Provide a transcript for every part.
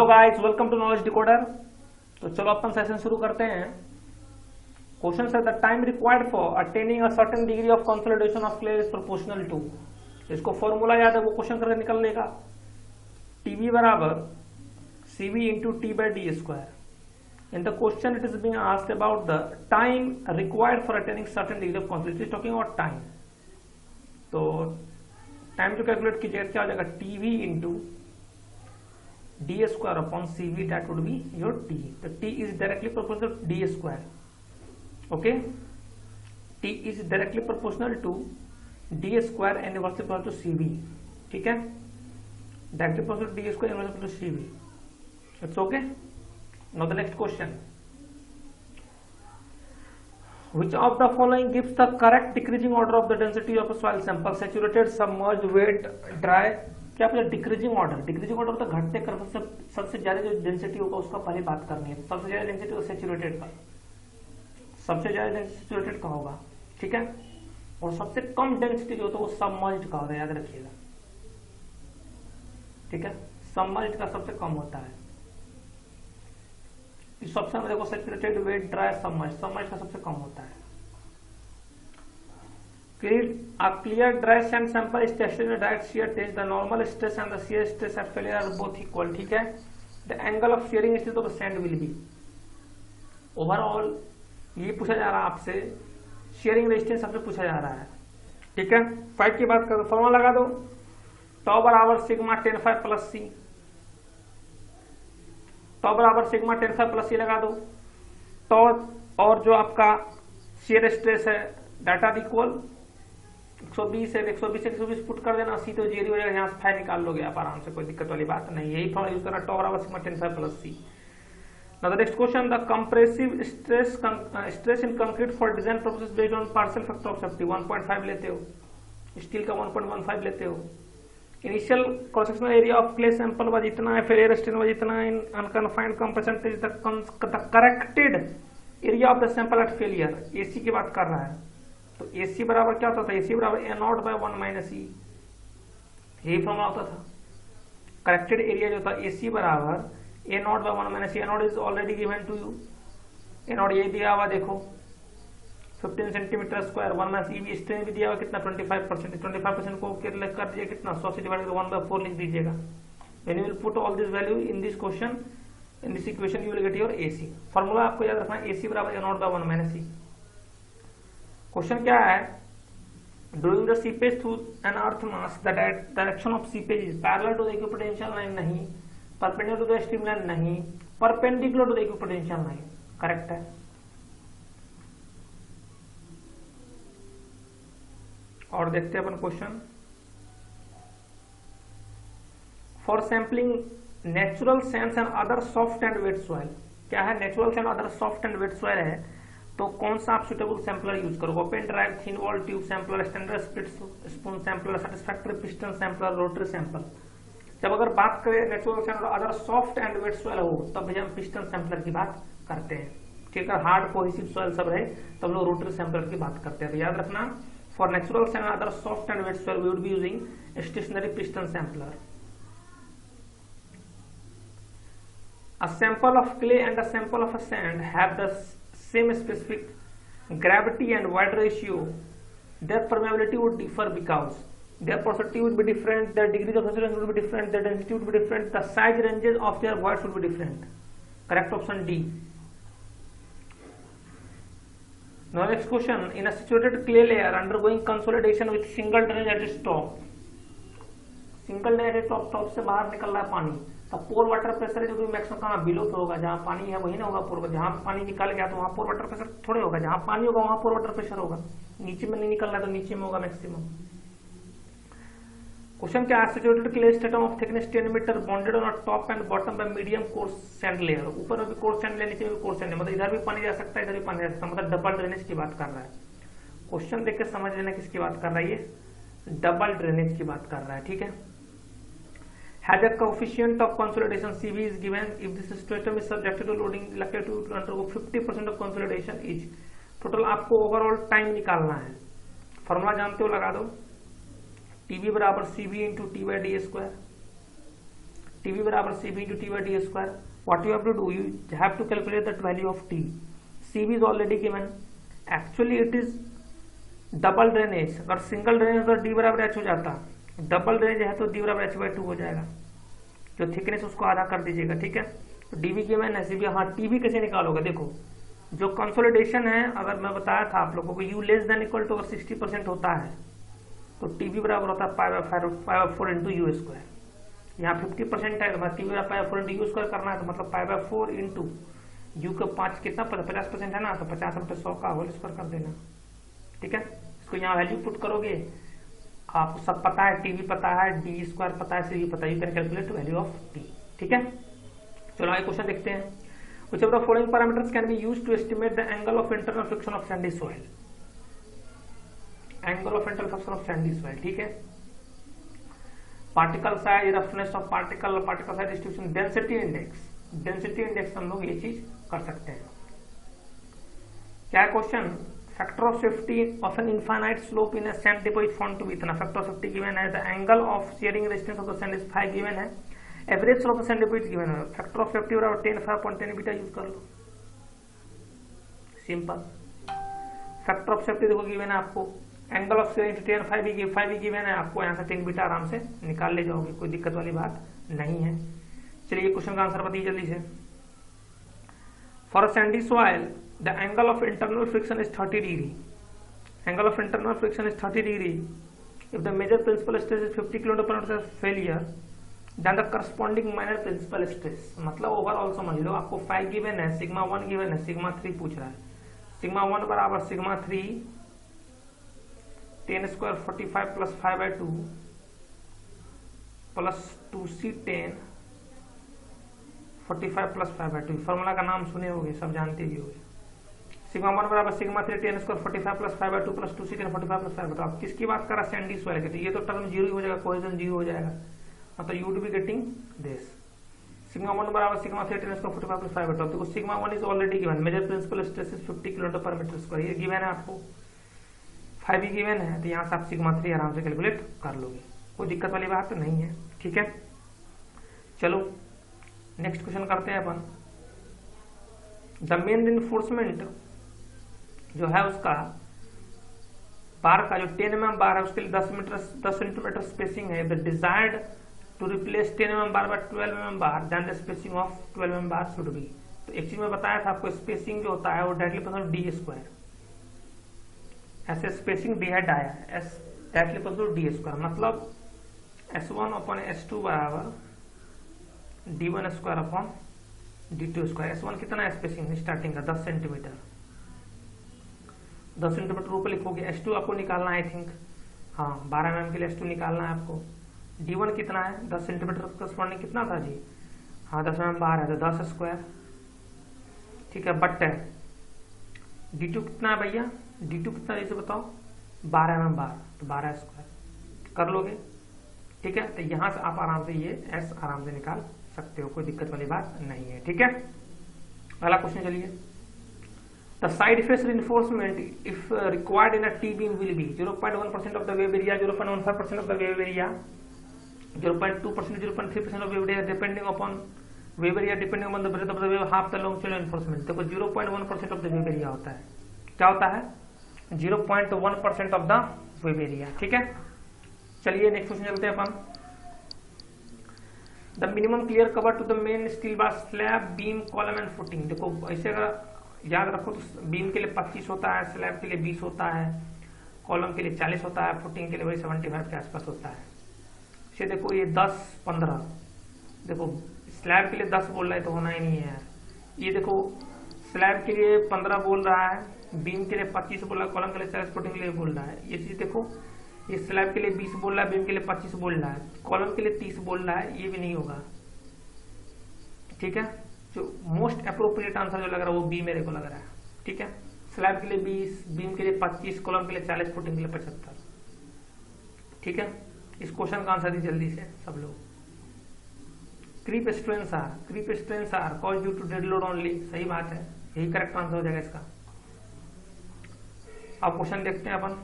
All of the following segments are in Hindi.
Hello guys, welcome to knowledge decoder. तो चलो अपन सेशन शुरू करते हैं। क्वेश्चन है the time required for attaining a certain degree of consolidation of clay is proportional to. इसको फॉर्मूला याद है, वो क्वेश्चन करके निकल लेगा। टीवी बराबर CV into T by D square. In the question it is being asked about the time required for attaining certain degree of consolidation, talking about time. तो टाइम जो कैलकुलेट कीजिएगा क्या हो जाएगा, TV into d square upon cv, that would be your t. The t is directly proportional to d square. Okay, t is directly proportional to d square and inversely proportional to cv. ठीक है, directly proportional to d square inversely proportional to cv. It's okay. Now the next question. Which of the following gives the correct decreasing order of the density of a soil sample? Saturated, submerged, wet, dry. क्या पूछा? डिक्रीजिंग ऑर्डर तो घटते क्रम सबसे ज्यादा जो डेंसिटी होगा उसका पहले बात करनी है। सबसे ज्यादा डेंसिटी होगा सैचुरेटेड का, सबसे ज्यादा डेंसिटी सैचुरेटेड का होगा, ठीक है। और सबसे कम डेंसिटी जो होता है वो सबमर्ज्ड का होता है, याद रखिएगा, ठीक है। सबमर्ज्ड का सबसे कम होता है। इस ऑप्शन में देखो सैचुरेटेड, वेट, ड्राई, सबमर्ज्ड का सबसे कम होता है। A clear dry sand sample is tested in a direct shear test. The normal stress and the shear stress at failure are both equal. ठीक है। The angle of shearing stress of the sand will be. Overall ये पूछा जा रहा है आपसे, shearing resistance सबसे पूछा जा रहा है, ठीक है। फाइव की बात करो, फॉर्मूला लगा दो, टॉ बराबर सिग्मा 10 प्लस सी, टॉ बराबर सिग्मा 10 प्लस सी लगा दो। टॉ और जो आपका shear stress है डाटा इक्वल 120 है, 120 पुट कर देना, सी तो जीरो हो जाएगा, यहाँ से फाइव निकाल लोगे आप आराम से, कोई दिक्कत वाली बात नहीं। यही फॉर्मूला यूज करना, टॉ बराबर sigma 10 plus c. Now the next question, the compressive stress in concrete for design process based on partial factor of safety 1.5 लेते हो, स्टील का 1.15 लेते हो। Initial cross sectional area of clay sample was इतना है, फेलियर स्ट्रेन वाज इतना, in unconfined compression the corrected area of the sample at failure, AC की बात कर रहा है। तो AC बराबर क्या होता था, AC बराबर A0 बाय 1 माइनस ई, यही फॉर्मूला होता था। करेक्टेड एरिया जो था AC बराबर A0 by 1 minus E. A0 is already given to you, A0 ये दिया हुआ देखो 15 सेंटीमीटर स्क्वायर, 1 माइनस ई भी स्ट्रेन भी दिया हुआ कितना 25%, 25% को कर दीजिए कितना 100 से डिवाइड करके 1/4 लिख दीजिएगा। When you will put all this value in this question, in this equation you will get your AC। Formula आपको याद रखना है, AC बराबर A0 by 1 minus E. Question क्या है, during the seepage through an earth mass the direction of seepage is parallel to the equipotential line, नहीं, perpendicular to the stream line, नहीं, perpendicular to the equipotential line, correct है। और देखते हैं अपन question, for sampling natural sands and other soft and wet soil. क्या है, natural sand other soft and wet soil है, तो कौन सा आप सुटेबल सैंपलर यूज करोगे, open drive, thin wall tube sampler, standard split spoon sampler, satisfactory piston sampler, rotary sample. जब अगर बात करें natural sand other soft and wet soil हो तब भैया हम पिस्टन सैंपलर की बात करते हैं, ठीक है। हार्ड कोहेसिव सॉइल सब रहे तब लोग रोटरी सैंपलर की बात करते हैं। तो याद रखना, for natural sand other soft and wet soil we would be using stationary piston sampler. A sample of clay and a sample of a sand have the same specific gravity and void ratio. Their permeability would differ because their porosity would be different, their degrees of saturation would be different, their density would be different, the size ranges of their voids would be different. Correct option D. Now next question, in a saturated clay layer undergoing consolidation with single drainage at its top, single drainage at its top से बाहर निकल रहा है पानी, पोर वाटर प्रेशर है जो कि मैक्सिमम कहाँ बिलो पे होगा, जहाँ पानी है वही ना होगा पोर, जहाँ पानी निकल गया तो वहाँ पोर वाटर प्रेशर थोड़े होगा, जहाँ पानी होगा वहाँ पोर वाटर प्रेशर होगा, नीचे में नहीं निकल रहा तो नीचे में होगा मैक्सिमम। क्वेश्चन क्या है, saturated clay stratum of thickness 10 metre bonded on top and bottom by medium coarse sand layer. ऊपर में भी कोर्स सैंड लेयर, नीचे में भी कोर्स सैंड, मतलब इधर भी पानी जा सकता है इधर भी पानी जा सकता है, मतलब डबल ड्रेनेज की बात कर रहा है। क्वेश्चन देख के समझ लेना किसकी बात कर रहा है, ये डबल ड्रेनेज की बात कर रहा है, ठीक है। Has a coefficient of consolidation CV is given if this stratum is subjected to loading likely to undergo 50% of consolidation each. Total आपको ओवरऑल टाइम निकालना है, फॉर्मूला जानते हो लगा दो, टीवी बराबर CV into T by D square. TV बराबर CB into T by D square. What you have to do, you have to calculate that value of T. CB is already given. Actually it is double drainage. अगर सिंगल ड्रेनेज तो डी बराबर एच हो जाता, डबल ड्रेनेज है तो डी बराबर एच बाई 2 हो जाएगा. जो थिकनेस उसको आधा कर दीजिएगा. ठीक है, तो डी भी गिवन है, सीबी. हाँ, टी भी कैसे निकालोगे, देखो जो कंसोलिडेशन है, अगर मैं बताया था आप लोगों को, U less than equal to अगर 60% होता है तो टीबी बराबर होता है pi by 4 into U square. यहाँ 50% है, तो टीबी बराबर pi by 4 into U square करना है, तो मतलब पाई बाई 4 इंटू यू का 5 कितना 50% है ना, तो 50 रुपये 100 का होल स्क्वायर कर देना. ठीक है, इसको यहाँ वैल्यू पुट करोगे, आपको सब पता है, टीवी पता है, डी स्क्वायर पता है, सीबी पता है, you can calculate value of T. ठीक है, चलो आगे क्वेश्चन देखते हैं. Which of the following parameters can be used to estimate the angle of internal friction of sandy soil? Angle of internal friction of sandy soil. ठीक है, particle size, roughness of particle, particle size distribution, density index. Density index हम लोग ये चीज कर सकते हैं. क्या question, factor of safety of an infinite slope in a sand deposit found to be इतना. फैक्टर ऑफ सेफ्टी गिवन है, the angle of shearing resistance of the sand is 5 given है, average slope of sand deposit given है. फैक्टर ऑफ सेफ्टी बराबर 10 5.10 बीटा यूज कर लो, सिंपल. फैक्टर ऑफ सेफ्टी देखो गिवन है आपको, एंगल ऑफ शेयरिंग 10 5 भी गिवन है आपको, यहाँ से 10 बीटा आराम से निकाल ले जाओगे, कोई दिक्कत वाली बात नहीं है. चलिए क्वेश्चन का आंसर बताइए जल्दी से. For sandy soil the angle of internal friction is 30 degree. Angle of internal friction is 30 degree. If the major principal stress is 50 kN/m failure then the corresponding minor principal stress. मतलब ओवरऑल समझ लो, आपको 5 गिवन है, सिग्मा 1 गिवन है, सिग्मा 3 पूछ रहा है. सिग्मा 1 बराबर sigma 3 10 square 45 plus 5/2 plus 2c10 45 plus 5/2. Formula का नाम सुने होंगे, सब जानते भी होंगे. सिग्मा 1 बराबर sigma 3 10 square 45 plus 5/2 plus 2c10 45 plus 5/2. आप किसकी बात कर रहा है, सैंडी सॉइल के. तो ये तो टर्म जीरो हो जाएगा, कोहेजन जीरो हो जाएगा, मतलब you would be getting this. Sigma 1 बराबर सिग्मा 3 10 स्क्वायर 45 प्लस 5/2. देखो sigma 1 is already given, major principal stress is 50 kN/m². ये गिवन है आपको, 5 भी गिवन है, तो यहाँ से आप सिग्मा 3 आराम से कैलकुलेट कर लोगे, कोई दिक्कत वाली बात तो नहीं है. ठीक है, चलो नेक्स्ट क्वेश्चन करते हैं अपन. द मेन रिइंफोर्समेंट जो है उसका बार का जो 10 mm बार है उसके लिए 10 सेंटीमीटर स्पेसिंग है. The desired to replace 10 mm bar by 12 mm bar, then the spacing of 12 mm bar should be. तो एक चीज मैं बताया था आपको, स्पेसिंग जो होता है वो डायरेक्टली प्रोपोर्शनल डी स्क्वायर. ऐसे स्पेसिंग डी हेड आया है, S directly proportional D square, मतलब S1/S2 बराबर D1 square upon D2 square. S1 कितना है स्पेसिंग स्टार्टिंग का 10 सेंटीमीटर, 10 सेंटीमीटर ऊपर लिखोगे. S2 आपको निकालना है, आई थिंक हाँ 12 mm के लिए S2 निकालना है आपको. D1 कितना है 10 सेंटीमीटर करस्पॉन्डिंग कितना था जी, हाँ 10 mm बार है, तो 10 स्क्वायर. ठीक है, बट है D2 कितना है भैया, D2 कितना जैसे बताओ 12 mm बार, तो 12 स्क्वायर कर लोगे. ठीक है, तो यहाँ से आप आराम से ये S आराम से निकाल सकते हो, कोई दिक्कत वाली बात नहीं है. ठीक है, अगला क्वेश्चन चलिए. The side face reinforcement if required in a T-beam will be 0.1% of the wave area, 0.15% of the wave area, 0.2%, 0.3% of wave area depending upon wave area, depending upon the breadth of the wave, half the longitudinal reinforcement. देखो 0.1% of the wave area होता है. क्या होता है 0.1% of the wave area. ठीक है, चलिए नेक्स्ट क्वेश्चन चलते हैं अपन. The minimum clear cover to the main steel bar slab beam column and footing. देखो ऐसे अगर याद रखो तो बीम के लिए 25 होता है, स्लैब के लिए 20 होता है, कॉलम के लिए 40 होता है, फुटिंग के लिए वही 75 के आसपास होता है. इसे देखो ये 10 15, देखो स्लैब के लिए 10 बोल रहा है तो होना ही नहीं है यार. ये देखो स्लैब के लिए 15 बोल रहा है, बीम के लिए 25 बोल रहा है, कॉलम के लिए 40, फुटिंग के लिए बोल रहा है. ये चीज देखो, ये स्लैब के लिए 20 बोल रहा है, बीम के लिए 25 बोल रहा है, कॉलम के लिए 30 बोल रहा है, ये भी नहीं होगा. ठीक है, जो मोस्ट अप्रोप्रिएट आंसर जो लग रहा है वो बी मेरे को लग रहा है. ठीक है, स्लैब के लिए 20, बीम के लिए 25, कॉलम के लिए 40, फुटिंग के लिए 75. ठीक है, इस क्वेश्चन का आंसर दी जल्दी से सब लोग. Creep strains are cause due to dead load only. सही बात है, यही करेक्ट आंसर हो जाएगा इसका. अब क्वेश्चन देखते हैं अपन.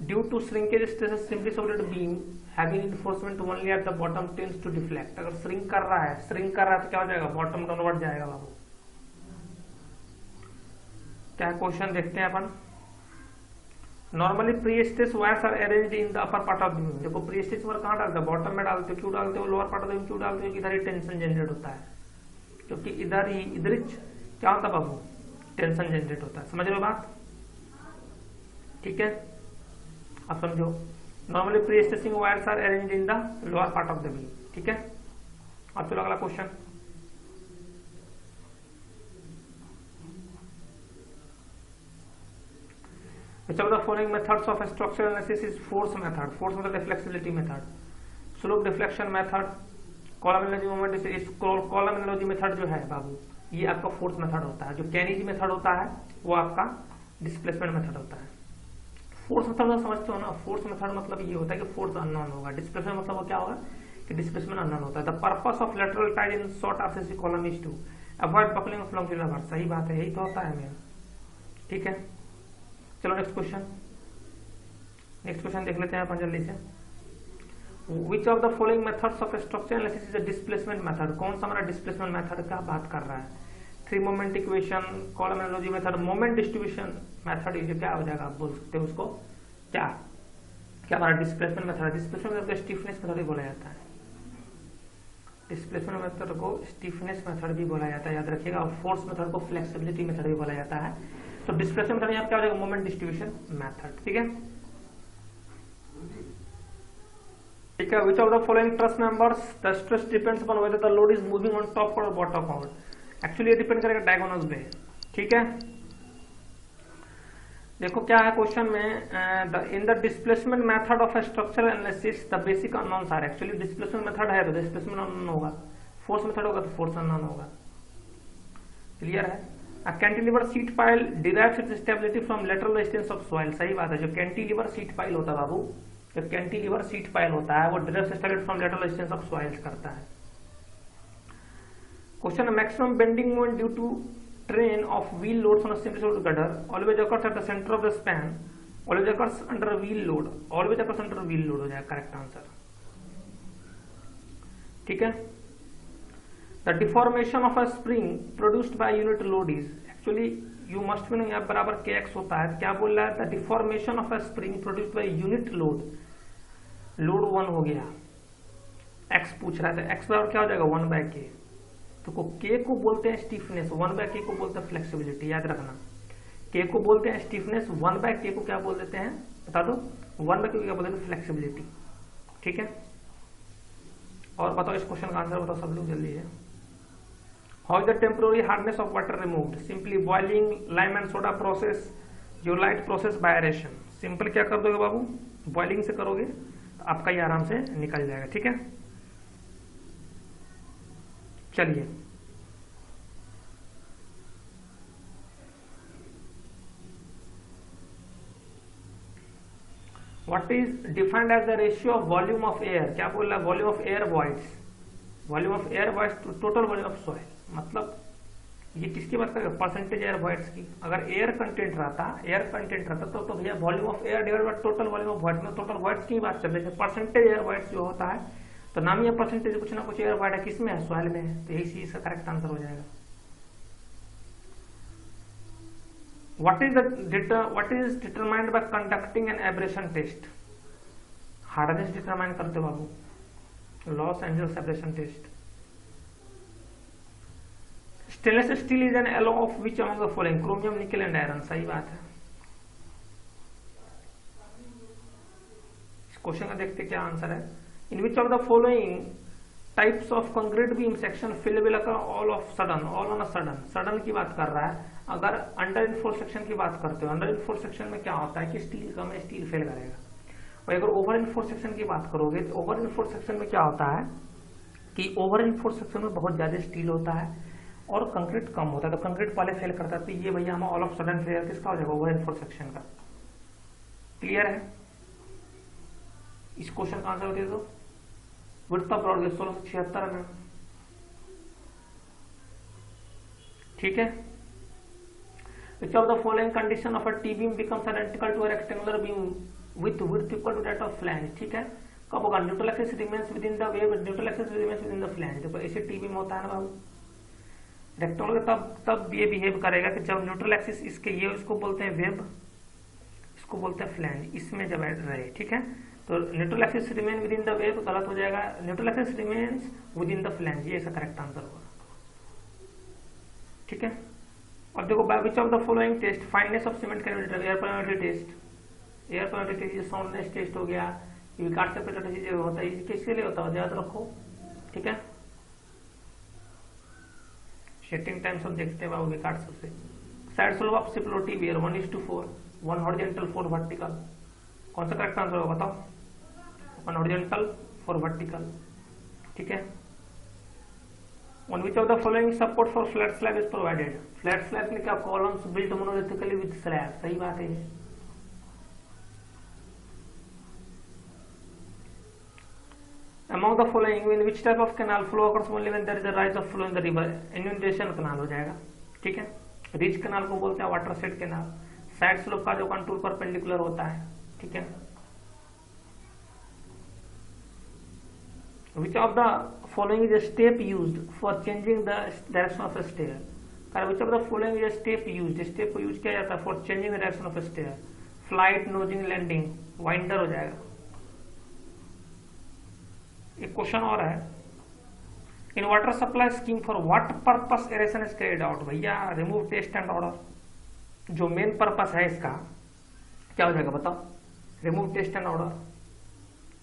Due to shrinkage stresses simply solid beam having reinforcement only at the bottom tends to deflect. अगर श्रिंक कर रहा है तो क्या हो जाएगा, बॉटम डाउनवर्ड जाएगा बाबू। क्या क्वेश्चन देखते हैं अपन। Normally pre stress wires are arranged in the upper part of the beam. देखो प्री स्ट्रेस वायर कहाँ डालते हो, बॉटम में डालते हो। क्यों डालते हो, lower part of the beam क्यों डालते हो, इधर ही टेंशन जनरेट होता है, क्योंकि इधर ही क्या होता है बाबू, टेंशन जनरेट होता है। समझ रहे हो बात, ठीक है। अब समझो, normally pre stressing wires are arranged in the lower part of the beam, ठीक है। अब चलो अगला question. Which of the following methods of structural analysis is force method? Force method is flexibility method, slope deflection method, column analogy moment। इस column analogy method जो है बाबू, ये आपका फोर्स मेथड होता है। जो कैनिजी मेथड होता है वो आपका डिस्प्लेसमेंट मेथड होता है। फोर्स मेथड तो समझते हो ना, फोर्स मेथड मतलब ये होता है कि फोर्स अननोन होगा। डिस्प्लेसमेंट मतलब वो क्या होगा कि डिस्प्लेसमेंट अननोन होता है। The purpose of lateral ties in short RCC column is to avoid buckling of longitudinal bar. सही बात है, यही तो होता है मेन, ठीक है। चलो नेक्स्ट क्वेश्चन देख लेते हैं अपन जल्दी से। विच of the following methods of structure analysis is a displacement method? कौन सा हमारा डिस्प्लेसमेंट मेथड का बात कर रहा है? Three moment equation, column analogy method, moment distribution method. ये क्या हो जाएगा, आप बोल सकते हो उसको क्या हमारा डिस्प्लेसमेंट मेथड। डिस्प्लेसमेंट मेथड को स्टीफनेस मेथड भी बोला जाता है। डिस्प्लेसमेंट मेथड को स्टीफनेस मेथड भी बोला जाता है, याद रखिएगा। और फोर्स मेथड को फ्लेक्सिबिलिटी मेथड भी बोला जाता है। तो डिस्प्लेसमेंट मेथड यहाँ क्या हो जाएगा, मोमेंट डिस्ट्रीब्यूशन मेथड, ठीक है। ठीक है, which of the following truss members the stress depends upon whether the load is moving on top और बॉटम आउट। एक्चुअली ये डिपेंड करेगा डायगोनल पे, ठीक है। देखो क्या है क्वेश्चन में, in the displacement method of structural analysis the basic unknowns are. Actually displacement method है तो डिस्प्लेसमेंट अननोन होगा, फोर्स मेथड होगा तो फोर्स अननोन होगा। क्लियर है। A cantilever sheet pile derives its stability from lateral resistance of soil। सही बात है। जो कैंटिलीवर सीट पाइल होता है बाबू, जो कैंटिलीवर सीट पाइल होता है वो derives stability from lateral resistance of soils करता है। Question, maximum bending moment due to train of wheel loads on a simply solid girder always occurs at the centre of the span, always occurs under wheel load, always occurs under wheel load हो जाएगा करेक्ट आंसर, ठीक है। The deformation of a spring produced by unit load is, actually you must be knowing यहाँ बराबर kx होता है। क्या बोल रहा है, the deformation of a spring produced by unit load, load 1 हो गया, x पूछ रहा था, x बराबर क्या हो जाएगा 1/k। तो k को बोलते हैं स्टीफनेस, 1/k को बोलते हैं फ्लेक्सिबिलिटी, याद रखना। k को बोलते हैं स्टीफनेस, 1/k को क्या बोल देते हैं बता दो, 1/k को क्या बोलते हैं फ्लेक्सिबिलिटी, ठीक है। और बताओ इस क्वेश्चन का आंसर बताओ सब लोग जल्दी है। How is the temporary hardness of water removed? Simply boiling, lime and soda process, your light process by aeration। Simple क्या कर दोगे बाबू, बॉइलिंग से करोगे तो आपका ये आराम से निकल जाएगा, ठीक है। चलिए what is defined as the ratio of volume of air. क्या बोल रहा है, volume of air voids, volume of air voids to total volume of soil. मतलब ये किसकी बात करेगा, परसेंटेज एयर वॉइड्स की। अगर एयर कंटेंट रहता तो भैया volume of air divided by total volume of voids में टोटल वॉइड्स की बात कर रहे थे। परसेंटेज एयर वॉइड्स जो होता है तो नाम ही परसेंटेज कुछ ना कुछ एयर वॉइड है, किसमें है, सॉइल में है। तो यही चीज का करेक्ट आंसर हो जाएगा। What is determined by conducting an abrasion test? Hardness determine करते हो बाबू, Los Angeles abrasion test. Stainless steel is an alloy of which among the following, chromium, nickel and iron. सही बात है। इस क्वेश्चन का देखते क्या आंसर है। In which of the following types of concrete beam section fill will occur all of sudden, all on a sudden. Sudden की बात कर रहा है। अगर अंडर इनफोर्स सेक्शन की बात करते हो, अंडर इनफोर्स सेक्शन में क्या होता है कि स्टील कम है, स्टील फेल करेगा। और अगर ओवर इनफोर्स सेक्शन की बात करोगे तो ओवर इनफोर्स सेक्शन में क्या होता है कि ओवर इनफोर्स सेक्शन में बहुत ज्यादा स्टील होता है और कंक्रीट कम होता है, तो कंक्रीट पहले फेल करता है। तो ये भैया हमारा ऑल ऑफ सडन फेलियर किसका हो जाएगा, ओवर इनफोर्स सेक्शन का। क्लियर है। इस क्वेश्चन का आंसर दे दो। विड्थ ऑफ ब्रॉड गेज 1676 में, ठीक है। Which of the following condition of a T beam becomes identical to a rectangular beam with width equal to that of flange, ठीक है। कब होगा, neutral axis remains within the web, neutral axis remains within the flange. देखो ऐसे टीवी में होता है ना बाबू, रेक्टेंगल तब ये बिहेव करेगा कि जब न्यूट्रल एक्सिस इसके ये इसको बोलते हैं वेब, इसको बोलते हैं फ्लैंज, इसमें जब रहे, ठीक है। तो neutral axis remain within the web गलत हो जाएगा, neutral axis remains within the flange, ये ऐसा करेक्ट आंसर होगा, ठीक है। अब देखो by which of the following test fineness of cement can be determined, air permittivity test, air permittivity test, soundness test हो गया, विकास सेपरेटर चीजें होता है, किसके लिए होता है याद रखो, ठीक है। सेटिंग टाइम सब देखते हैं बाबू विकास सबसे। साइड स्लोप ऑफ सिप्लोटी वेयर 1:4, 1 हॉरिजॉन्टल 4 वर्टिकल, कौन सा करेक्ट आंसर होगा बताओ, 1 हॉरिजॉन्टल 4 वर्टिकल, ठीक है। On which of the following support for flat slab is provided? Flat slab में क्या columns built monolithically with slab, सही बात है। Among the following, in which type of canal flow occurs only when there is a rise of flow in the river? Inundation canal हो जाएगा, ठीक है। रिज canal को बोलते हैं water set canal, side slope का जो कंटूर परपेंडिकुलर होता है, ठीक है। Which of the following is a step used for changing the direction of a stair? Which of the following is a step used? Step को यूज किया जाता है for changing the direction of a stair? Flight, nosing, landing, winder हो जाएगा। एक क्वेश्चन और है, in water supply scheme for what purpose aeration is carried out? भैया रिमूव टेस्ट एंड ऑर्डर, जो मेन पर्पस है इसका क्या हो जाएगा बताओ, रिमूव टेस्ट एंड ऑर्डर,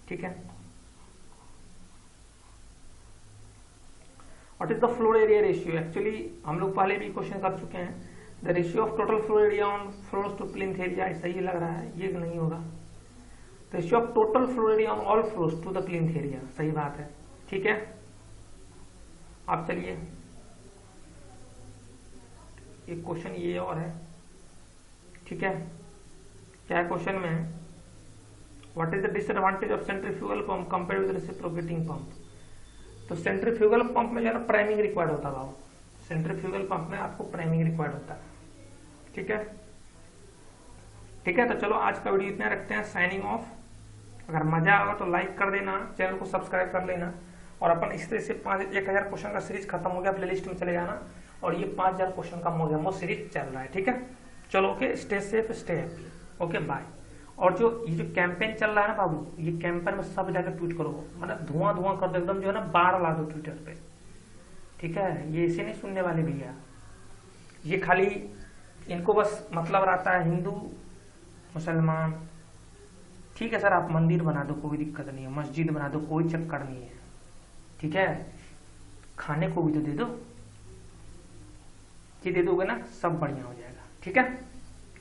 ठीक है। What is the floor area ratio? Actually हम लोग पहले भी क्वेश्चन कर चुके हैं, the ratio of total floor area on floors to plinth area, ऐसा ही लग रहा है, ये नहीं होगा। Ratio of total floor area on all floors to the plinth area, सही बात है, ठीक है। आप चलिए एक क्वेश्चन ये और है, ठीक है। क्या क्वेश्चन में, what is the disadvantage of centrifugal pump compare with reciprocating pump? तो सेंट्रीफ्यूगल पंप में जरा प्राइमिंग रिक्वायर्ड होता है बाबू, सेंट्रीफ्यूगल पंप में आपको प्राइमिंग रिक्वायर्ड होता है, ठीक है, ठीक है। तो चलो आज का वीडियो इतना रखते हैं, साइनिंग ऑफ। अगर मजा आगा तो लाइक कर देना, चैनल को सब्सक्राइब कर लेना, और अपन इस तरह से 1000 क्वेश्चन का सीरीज खत्म हो गया, प्लेलिस्ट में चले जाना, और ये 5000 क्वेश्चन का मोर सीरीज चल रहा है, ठीक है। चलो okay, stay safe stay happy, okay bye. और जो ये जो कैंपेन चल रहा है ना बाबू, ये कैंपेन में सब जाकर ट्वीट करो, मतलब धुआं कर दो एकदम, जो है ना बाढ़ ला दो ट्विटर पे, ठीक है। ये इसे नहीं सुनने वाले भैया, ये खाली इनको बस मतलब रहता है हिंदू मुसलमान, ठीक है सर आप मंदिर बना दो कोई दिक्कत नहीं है, मस्जिद बना दो कोई चक्कर नहीं है, ठीक है। खाने को भी तो दे दो, ये दे दोगे ना सब बढ़िया हो जाएगा, ठीक है।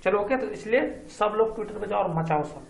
चलो ओके, तो इसलिए सब लोग ट्विटर पे जाओ और मचाओ सब।